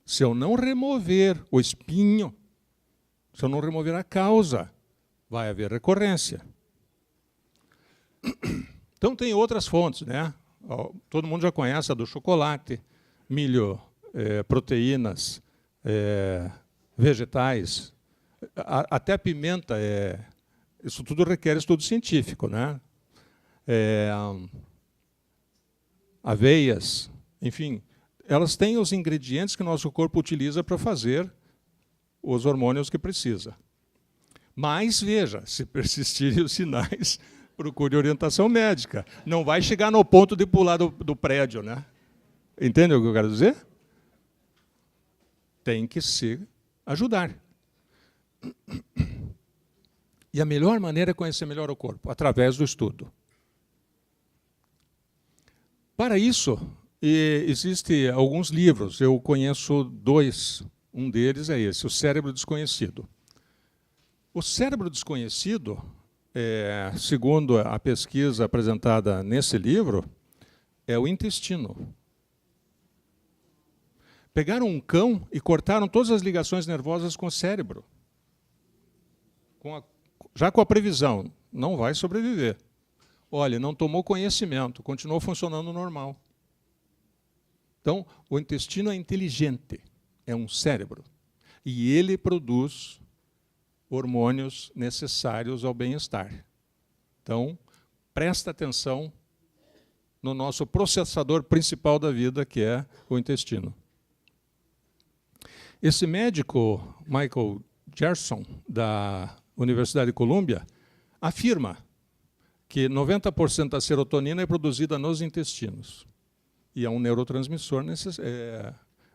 Se eu não remover o espinho, se eu não remover a causa, vai haver recorrência. Então tem outras fontes, né? Todo mundo já conhece a do chocolate, milho, proteínas, vegetais, até a pimenta. Isso tudo requer estudo científico, né? Aveias, enfim, elas têm os ingredientes que o nosso corpo utiliza para fazer os hormônios que precisa. Mas, veja, se persistirem os sinais, procure orientação médica. Não vai chegar no ponto de pular do prédio, né? Entende o que eu quero dizer? Tem que se ajudar. E a melhor maneira é conhecer melhor o corpo, através do estudo. Para isso, existem alguns livros. Eu conheço 2. Um deles é esse, O Cérebro Desconhecido. O cérebro desconhecido, segundo a pesquisa apresentada nesse livro, é o intestino. Pegaram um cão e cortaram todas as ligações nervosas com o cérebro. Já com a previsão, não vai sobreviver. Olha, não tomou conhecimento, continuou funcionando normal. Então, o intestino é inteligente, é um cérebro. E ele produz hormônios necessários ao bem-estar. Então, presta atenção no nosso processador principal da vida, que é o intestino. Esse médico, Michael Gerson, da Universidade de Colômbia, afirma que 90% da serotonina é produzida nos intestinos. E é um neurotransmissor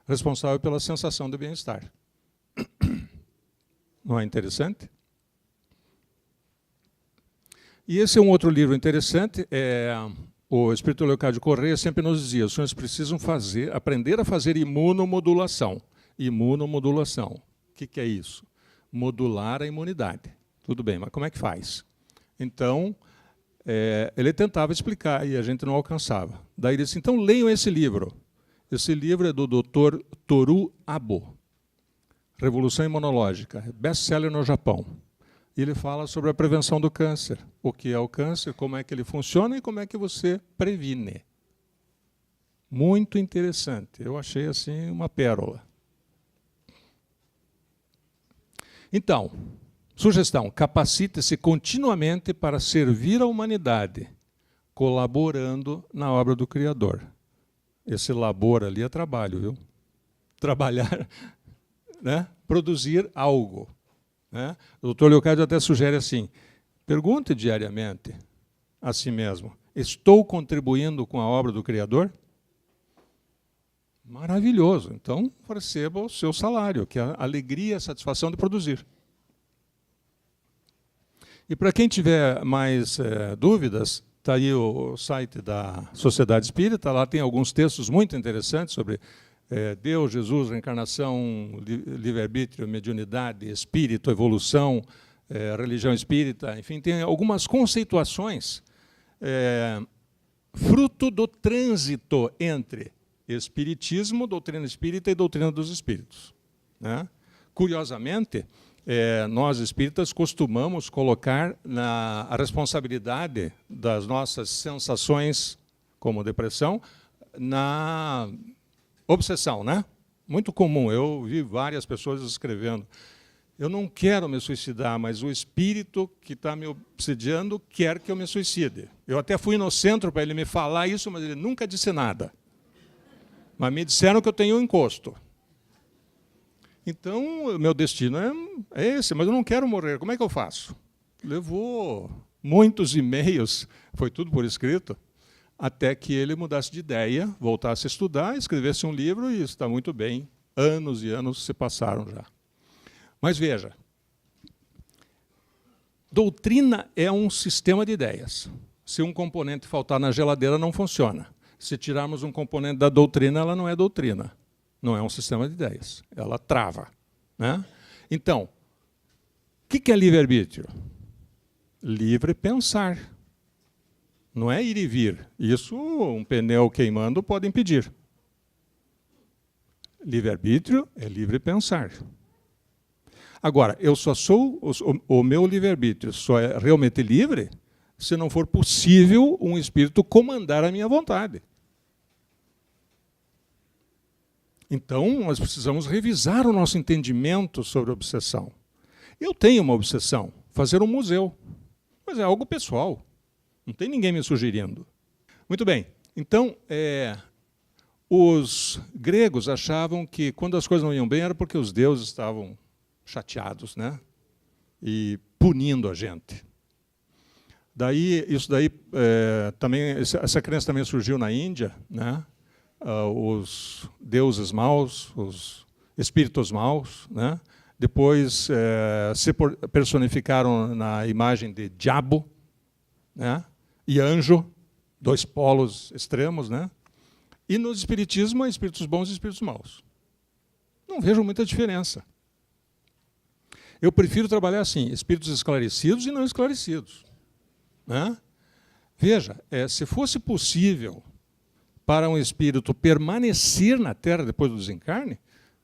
responsável pela sensação de bem-estar. Não é interessante? E esse é um outro livro interessante. O Espírito Leocádio Corrêa sempre nos dizia: os senhores precisam aprender a fazer imunomodulação. Imunomodulação. O que é isso? Modular a imunidade. Tudo bem, mas como é que faz? Então, ele tentava explicar e a gente não alcançava. Daí ele disse: então leiam esse livro. Esse livro é do Dr. Toru Abo, Revolução Imunológica, best-seller no Japão. E ele fala sobre a prevenção do câncer. O que é o câncer, como é que ele funciona e como é que você previne. Muito interessante. Eu achei assim uma pérola. Então, sugestão: capacite-se continuamente para servir a humanidade, colaborando na obra do Criador. Esse labor ali é trabalho, viu? Trabalhar, né? Produzir algo. Né? O Dr. Leocádio até sugere assim: pergunte diariamente a si mesmo: estou contribuindo com a obra do Criador? Maravilhoso. Então, receba o seu salário, que é a alegria e a satisfação de produzir. E para quem tiver mais dúvidas, está aí o site da Sociedade Espírita. Lá tem alguns textos muito interessantes sobre Deus, Jesus, reencarnação, livre-arbítrio, mediunidade, espírito, evolução, religião espírita. Enfim, tem algumas conceituações fruto do trânsito entre espiritismo, doutrina espírita e doutrina dos espíritos. Né? Curiosamente, nós espíritas costumamos colocar a responsabilidade das nossas sensações, como depressão, na obsessão, né? Muito comum. Eu vi várias pessoas escrevendo: eu não quero me suicidar, mas o espírito que está me obsediando quer que eu me suicide. Eu até fui no centro para ele me falar isso, mas ele nunca disse nada. Mas me disseram que eu tenho um encosto. Então, meu destino é esse, mas eu não quero morrer. Como é que eu faço? Levou muitos e-mails, foi tudo por escrito, até que ele mudasse de ideia, voltasse a estudar, escrevesse um livro, e está muito bem. Anos e anos se passaram já. Mas veja, doutrina é um sistema de ideias. Se um componente faltar na geladeira, não funciona. Se tirarmos um componente da doutrina, ela não é doutrina. Não é um sistema de ideias. Ela trava. Né? Então, o que é livre-arbítrio? Livre pensar. Não é ir e vir. Isso, um pneu queimando pode impedir. Livre-arbítrio é livre pensar. Agora, eu só sou o meu livre-arbítrio só é realmente livre se não for possível um espírito comandar a minha vontade. Então, nós precisamos revisar o nosso entendimento sobre a obsessão. Eu tenho uma obsessão, fazer um museu, mas é algo pessoal. Não tem ninguém me sugerindo. Muito bem. Então, os gregos achavam que quando as coisas não iam bem era porque os deuses estavam chateados, né? E punindo a gente. Isso daí também, essa crença também surgiu na Índia, né? Os deuses maus, os espíritos maus, né? Depois se personificaram na imagem de diabo, né? E anjo, dois polos extremos, né? E no espiritismo, espíritos bons e espíritos maus. Não vejo muita diferença. Eu prefiro trabalhar assim, espíritos esclarecidos e não esclarecidos. Né? Veja, se fosse possível para um espírito permanecer na Terra depois do desencarne,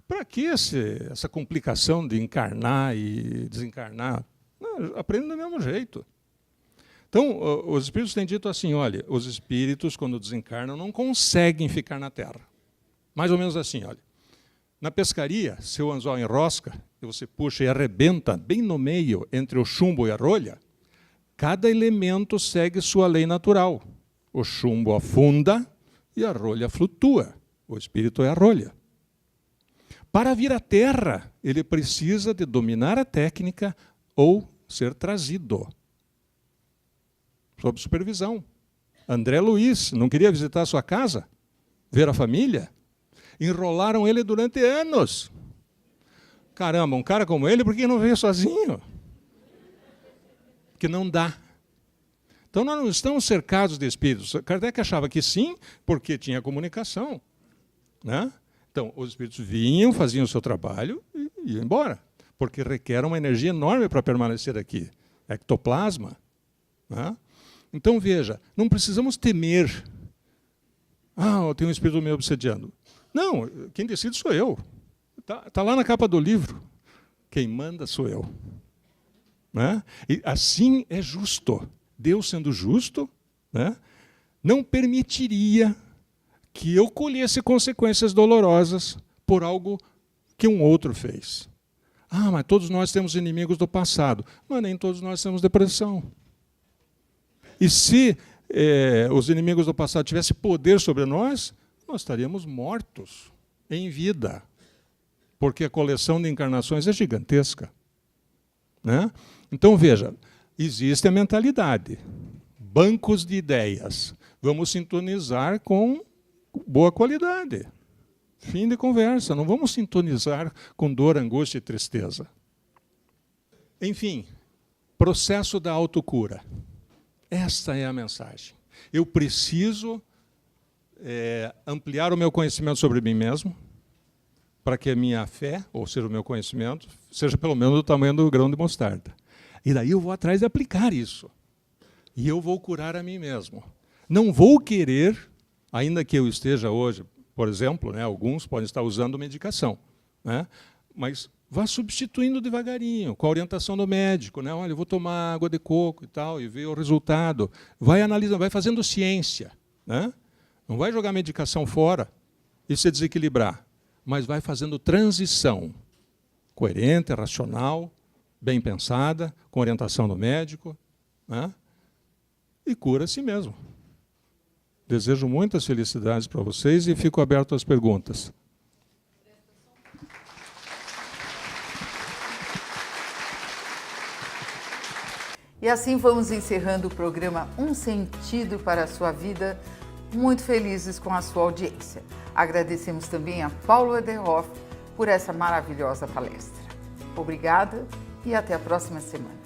para que essa complicação de encarnar e desencarnar? Não, aprende do mesmo jeito. Então, os espíritos têm dito assim: olha, os espíritos, quando desencarnam, não conseguem ficar na Terra. Mais ou menos assim, olha. Na pescaria, se o anzol enrosca, e você puxa e arrebenta bem no meio, entre o chumbo e a rolha, cada elemento segue sua lei natural. O chumbo afunda e a rolha flutua. O espírito é a rolha. Para vir à Terra, ele precisa de dominar a técnica ou ser trazido. Sob supervisão. André Luiz não queria visitar a sua casa? Ver a família? Enrolaram ele durante anos. Caramba, um cara como ele, por que não veio sozinho? Porque não dá. Então nós não estamos cercados de espíritos. Kardec achava que sim, porque tinha comunicação. Né? Então, os espíritos vinham, faziam o seu trabalho e iam embora. Porque requer uma energia enorme para permanecer aqui. Ectoplasma. Né? Então, veja, não precisamos temer. Eu tenho um espírito me obsediando. Não, quem decide sou eu. Está lá na capa do livro. Quem manda sou eu. Né? E assim é justo. Deus, sendo justo, né, não permitiria que eu colhesse consequências dolorosas por algo que um outro fez. Mas todos nós temos inimigos do passado. Mas nem todos nós temos depressão. E se os inimigos do passado tivessem poder sobre nós, nós estaríamos mortos em vida. Porque a coleção de encarnações é gigantesca. Né? Então, veja, existe a mentalidade. Bancos de ideias. Vamos sintonizar com boa qualidade. Fim de conversa. Não vamos sintonizar com dor, angústia e tristeza. Enfim, processo da autocura. Esta é a mensagem. Eu preciso ampliar o meu conhecimento sobre mim mesmo, para que a minha fé, ou seja, o meu conhecimento, seja pelo menos do tamanho do grão de mostarda. E daí eu vou atrás de aplicar isso. E eu vou curar a mim mesmo. Não vou querer, ainda que eu esteja hoje, por exemplo, né, alguns podem estar usando medicação, né, mas vá substituindo devagarinho, com a orientação do médico. Né, olha, eu vou tomar água de coco e tal, e ver o resultado. Vai analisando, vai fazendo ciência. Né? Não vai jogar medicação fora e se desequilibrar, mas vai fazendo transição coerente, racional, bem pensada, com orientação do médico, né? E cura a si mesmo. Desejo muitas felicidades para vocês e fico aberto às perguntas. E assim vamos encerrando o programa Um Sentido para a Sua Vida, muito felizes com a sua audiência. Agradecemos também a Paulo Ederhoff por essa maravilhosa palestra. Obrigada e até a próxima semana.